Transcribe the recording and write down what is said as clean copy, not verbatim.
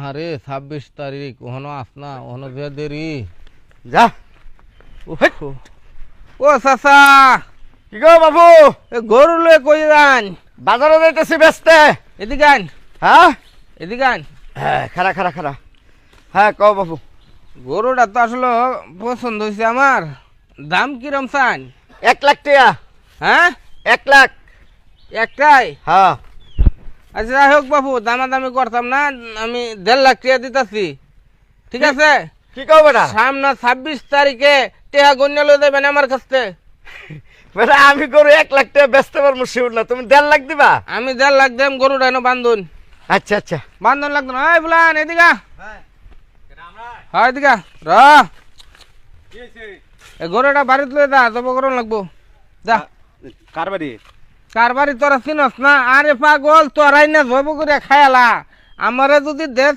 আরে 26 তারিখ ওহনো আসনা ওহনো যে দেরি যা ও চাচা কি গো বাবু এ গরু লয়ে কই যান বাজারে যাইতেছি বেচতে এদিকে আন হ্যাঁ এদিকে আন হ্যাঁ খারা খারা খারা হ্যাঁ কও বাবু গরুটা তো আসলে পছন্দ হয়েছে আমার দাম কিরম চান 1 লাখ টাকা হ্যাঁ 1 লাখ একটাই হ্যাঁ আচ্ছা যাই হোক বাবু দামাদামি করতাম না আমি 1.5 লাখ টাকা দিতেছি ঠিক আছে কি কও বেটা সামনে 26 তারিখে টেহা গণ্য লয়ে যাবেন আমার কাছে বেটা আমি গরু 1 লাখ টাকা বেচতে পারবো শিওর না তুমি 1.5 লাখ দিবা আমি 1.5 লাখ দেম গরুটা এনে বান্ধুন আচ্ছা আচ্ছা বান্ধন লাগতো না এই বুলান এদিকে হয় এদিকে র এই গরুটা বাড়িতে লয়ে যা জব করন লাগবো যা কার বাড়ি কার বাড়ি তোরা চিনস না আরে পাগল তোরাই না জব করে খায়ালা আমারে যদি দেশ